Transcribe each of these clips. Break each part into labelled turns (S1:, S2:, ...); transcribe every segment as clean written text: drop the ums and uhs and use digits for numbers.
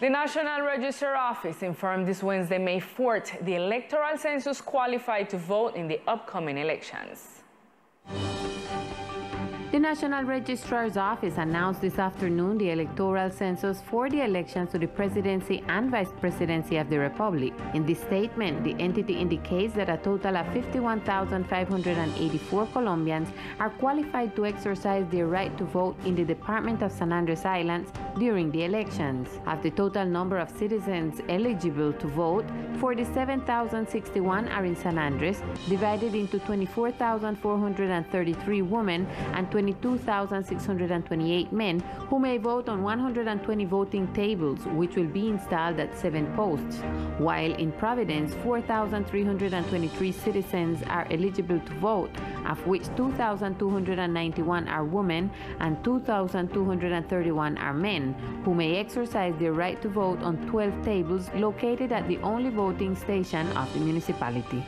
S1: The National Register Office informed this Wednesday, May 4th, the electoral census qualified to vote in the upcoming elections.
S2: The National Registrar's Office announced this afternoon the electoral census for the elections to the presidency and vice presidency of the Republic. In this statement, the entity indicates that a total of 51,584 Colombians are qualified to exercise their right to vote in the Department of San Andres Islands during the elections. Of the total number of citizens eligible to vote, 47,061 are in San Andres, divided into 24,433 women and 22,628 men who may vote on 120 voting tables, which will be installed at 7 posts, while in Providence, 4,323 citizens are eligible to vote, of which 2,291 are women and 2,231 are men, who may exercise their right to vote on 12 tables located at the only voting station of the municipality.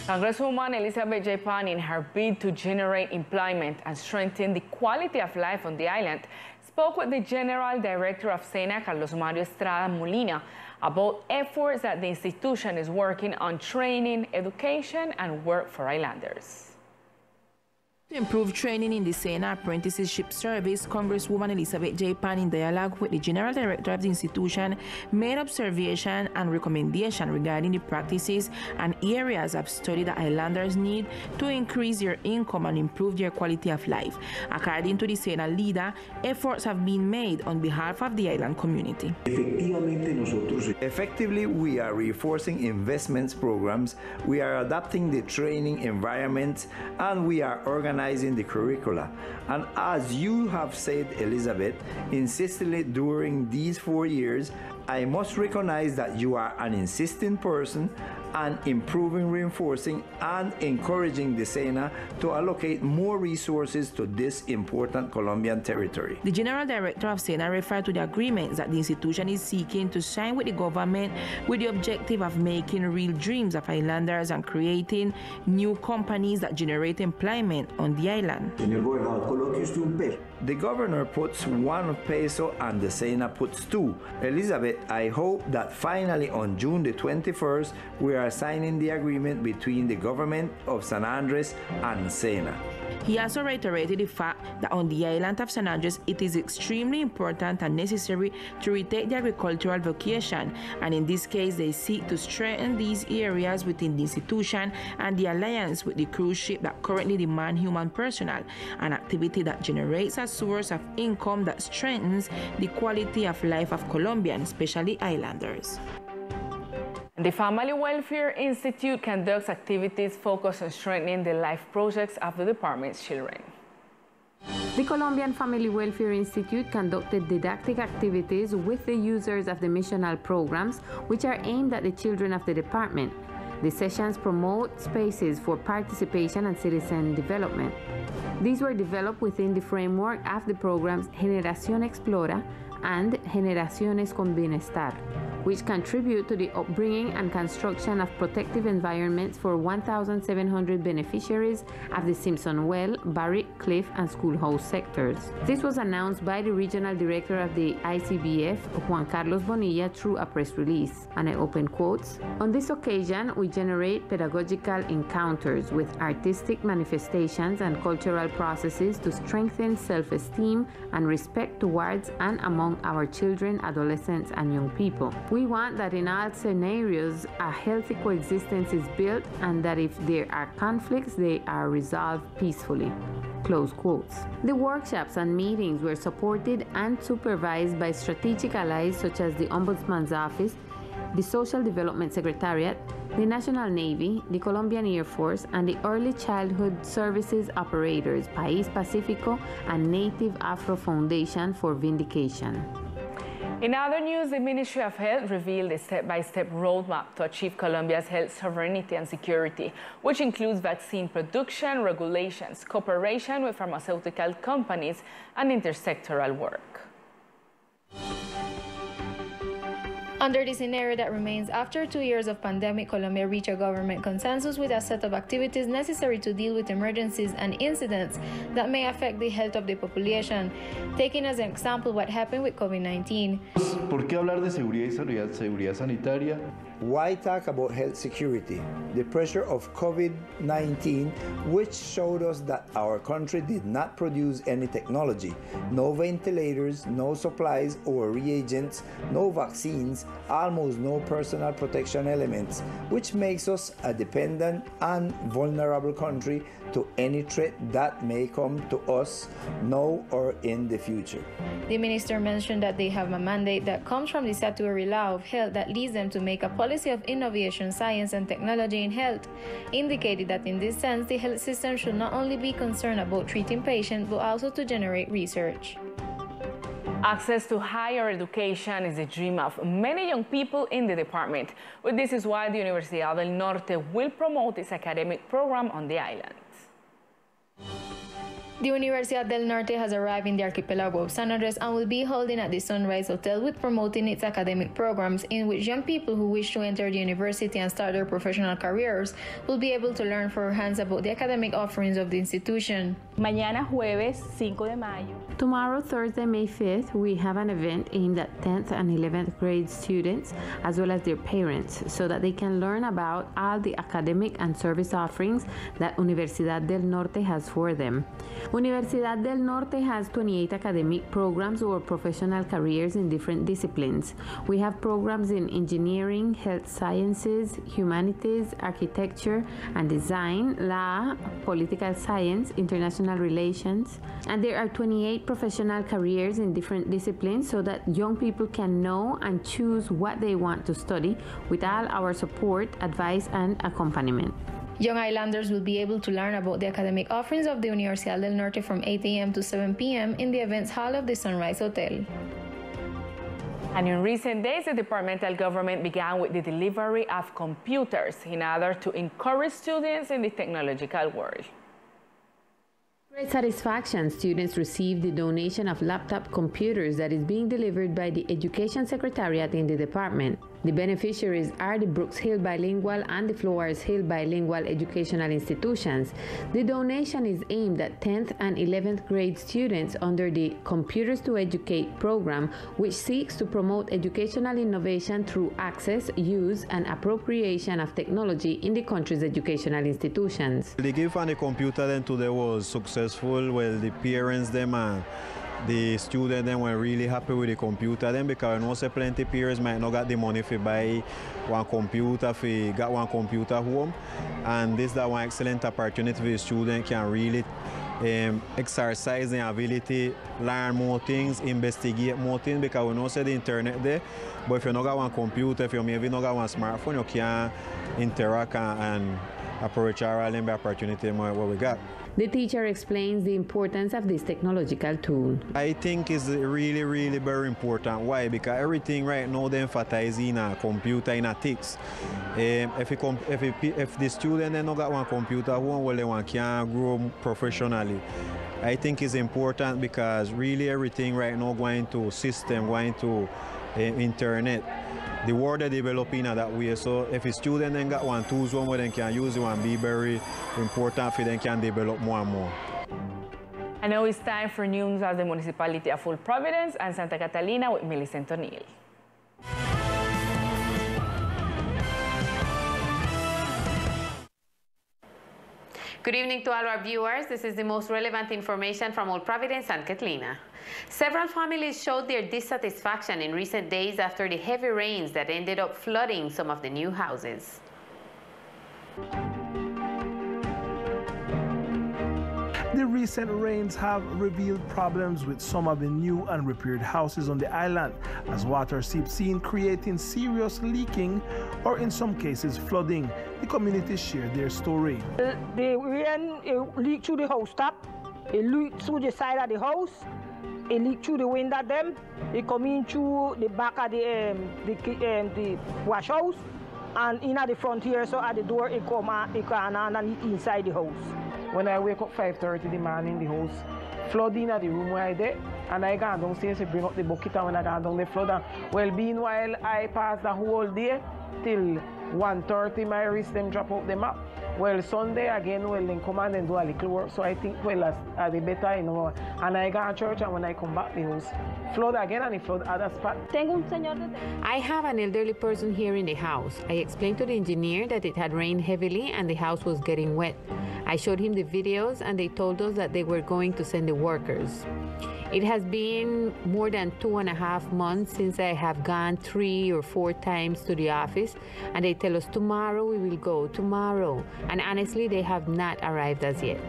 S1: Congresswoman Elizabeth J. Pan, in her bid to generate employment and strengthen the quality of life on the island, spoke with the General Director of SENA, Carlos Mario Estrada Molina, about efforts that the institution is working on training, education, and work for islanders.
S3: To improve training in the SENA apprenticeship service, Congresswoman Elizabeth J. Pan, in dialogue with the General Director of the institution, made observation and recommendation regarding the practices and areas of study that islanders need to increase their income and improve their quality of life. According to the SENA leader, efforts have been made on behalf of the island community.
S4: Effectively, we are reinforcing investments programs, we are adapting the training environment, and we are organizing the curricula. And as you have said, Elizabeth, insistently during these 4 years, I must recognize that you are an insistent person and improving, reinforcing, and encouraging the SENA to allocate more resources to this important Colombian territory.
S3: The General Director of SENA referred to the agreements that the institution is seeking to sign with the government with the objective of making real dreams of islanders and creating new companies that generate employment on the island.
S4: The governor puts 1 peso and the SENA puts 2. Elizabeth, I hope that finally on June the 21st, we are signing the agreement between the government of San Andres and SENA.
S3: He also reiterated the fact that on the island of San Andres, it is extremely important and necessary to retake the agricultural vocation, and in this case, they seek to strengthen these areas within the institution and the alliance with the cruise ship that currently demand human personnel, an activity that generates a source of income that strengthens the quality of life of Colombians, especially islanders.
S1: The Family Welfare Institute conducts activities focused on strengthening the life projects of the department's children.
S2: The Colombian Family Welfare Institute conducted didactic activities with the users of the missional programs, which are aimed at the children of the department. The sessions promote spaces for participation and citizen development. These were developed within the framework of the programs Generación Explora and Generaciones con Bienestar, which contribute to the upbringing and construction of protective environments for 1,700 beneficiaries of the Simpson Well, Barrick, Cliff, and Schoolhouse sectors. This was announced by the Regional Director of the ICBF, Juan Carlos Bonilla, through a press release, and I open quotes. On this occasion, we generate pedagogical encounters with artistic manifestations and cultural processes to strengthen self-esteem and respect towards and among our children, adolescents, and young people. We want that in all scenarios, a healthy coexistence is built and that if there are conflicts, they are resolved peacefully. Close quotes. The workshops and meetings were supported and supervised by strategic allies such as the Ombudsman's Office, the Social Development Secretariat, the National Navy, the Colombian Air Force, and the Early Childhood Services operators, País Pacífico, and Native Afro Foundation for Vindication.
S1: In other news, the Ministry of Health revealed a step-by-step roadmap to achieve Colombia's health sovereignty and security, which includes vaccine production, regulations, cooperation with pharmaceutical companies, and intersectoral work.
S5: Under the scenario that remains, after 2 years of pandemic, Colombia reached a government consensus with a set of activities necessary to deal with emergencies and incidents that may affect the health of the population, taking as an example what happened with COVID-19.
S6: ¿Por qué hablar de seguridad sanitaria?
S4: Why talk about health security? The pressure of COVID-19, which showed us that our country did not produce any technology, no ventilators, no supplies or reagents, no vaccines, almost no personal protection elements, which makes us a dependent and vulnerable country to any threat that may come to us now or in the future.
S5: The minister mentioned that they have a mandate that comes from the statutory law of health that leads them to make a policy of innovation, science, and technology in health, indicated that in this sense, the health system should not only be concerned about treating patients, but also to generate research.
S1: Access to higher education is the dream of many young people in the department. But this is why the Universidad del Norte will promote its academic program on the island.
S5: The Universidad del Norte has arrived in the archipelago of San Andres and will be holding at the Sunrise Hotel with promoting its academic programs, in which young people who wish to enter the university and start their professional careers will be able to learn firsthand about the academic offerings of the institution.
S7: Mañana jueves 5 de mayo.
S2: Tomorrow, Thursday, May 5th, we have an event aimed at 10th and 11th grade students as well as their parents, so that they can learn about all the academic and service offerings that Universidad del Norte has for them. Universidad del Norte has 28 academic programs or professional careers in different disciplines. We have programs in engineering, health sciences, humanities, architecture and design, law, political science, international relations, and there are 28 professional careers in different disciplines so that young people can know and choose what they want to study with all our support, advice, and accompaniment.
S5: Young Islanders will be able to learn about the academic offerings of the Universidad del Norte from 8 a.m. to 7 p.m. in the events hall of the Sunrise Hotel.
S1: And in recent days, the departmental government began with the delivery of computers in order to encourage students in the technological world.
S2: Great satisfaction, students received the donation of laptop computers that is being delivered by the Education Secretariat in the department. The beneficiaries are the Brooks Hill Bilingual and the Flores Hill Bilingual educational institutions. The donation is aimed at 10th and 11th grade students under the Computers to Educate program, which seeks to promote educational innovation through access, use, and appropriation of technology in the country's educational institutions.
S8: The gift on the computer then today was successful. Well, the parents them and the students then were really happy with the computer then, because I know say plenty parents might not got the money to buy one computer, got one computer home, and this is one excellent opportunity for the student can really exercise their ability, learn more things, investigate more things, because we know say the internet there, but if you not got one computer, if you maybe not got one smartphone, you can't interact and approach our opportunity what we got.
S2: The teacher explains the importance of this technological tool.
S8: I think it's really, really very important. Why? Because everything right now they emphasize in a computer, in a text. If the student they not got one computer, well, they can grow professionally. I think it's important because really everything right now going to system, going to internet. The world is developing in that way, so if a student then got one tools where they can use it and be very important for them can develop more and more.
S1: And now it's time for news of the municipality of Full Providence and Santa Catalina with Millicent O'Neill.
S2: Good evening to all our viewers. This is the most relevant information from Old Providence and Catalina. Several families showed their dissatisfaction in recent days after the heavy rains that ended up flooding some of the new houses.
S9: The recent rains have revealed problems with some of the new and repaired houses on the island, as water seeps in, creating serious leaking or in some cases flooding. The community shared their story.
S10: The rain leaked through the house top, it leaked through the side of the house, it leaked through the window them, it come in through the back of the wash house, and in at the front here, so at the door it come and inside the house.
S11: When I wake up 5:30 in the morning, the house flooding at the room where I did,
S10: And I got downstairs to bring up the bucket, and when I got down the flood, well, meanwhile, I passed the whole day till 1:30, my wrist them drop out the map. Well, Sunday again, well, then come and then do a little work. So I think, well, as the better, you know. And I got to church, and when I come back, the house flood again, and it flood other spot.
S2: I have an elderly person here in the house. I explained to the engineer that it had rained heavily and the house was getting wet. I showed him the videos, and they told us that they were going to send the workers. It has been more than 2.5 months since I have gone 3 or 4 times to the office, and they tell us tomorrow we will go, tomorrow. And honestly, they have not arrived as yet.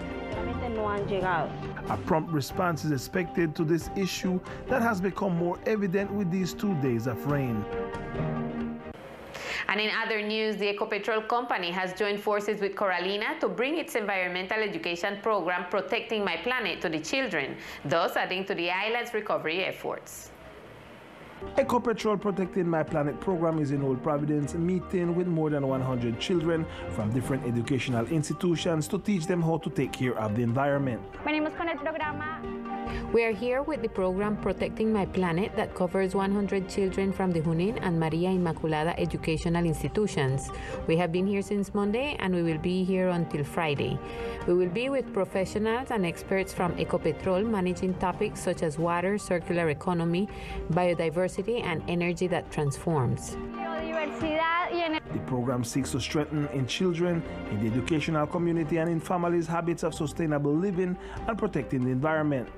S9: A prompt response is expected to this issue that has become more evident with these 2 days of rain.
S2: And in other news, the Ecopetrol company has joined forces with Coralina to bring its environmental education program, Protecting My Planet, to the children, thus adding to the island's recovery efforts.
S9: Ecopetrol Protecting My Planet program is in Old Providence, meeting with more than 100 children from different educational institutions to teach them how to take care of the environment.
S2: We are here with the program Protecting My Planet that covers 100 children from the Junín and Maria Inmaculada educational institutions. We have been here since Monday, and we will be here until Friday. We will be with professionals and experts from Ecopetrol managing topics such as water, circular economy, biodiversity, and energy that transforms.
S9: The program seeks to strengthen in children, in the educational community, and in families habits of sustainable living and protecting the environment.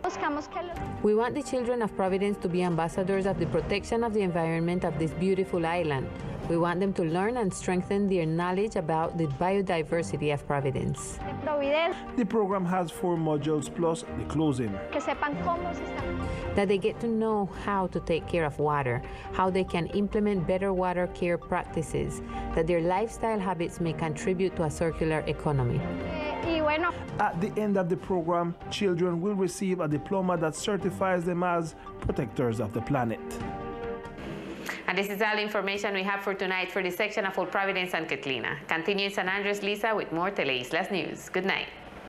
S2: We want the children of Providence to be ambassadors of the protection of the environment of this beautiful island. We want them to learn and strengthen their knowledge about the biodiversity of Providence.
S9: The program has 4 modules plus the closing.
S2: That they get to know how to take care of water, how they can implement better water care practices, that their lifestyle habits may contribute to a circular economy.
S9: At the end of the program, children will receive a diploma that certifies them as protectors of the planet.
S2: And this is all the information we have for tonight for this section of Old Providence and Catlina. Continue in San Andres, Lisa, with more Teleislas News. Good night.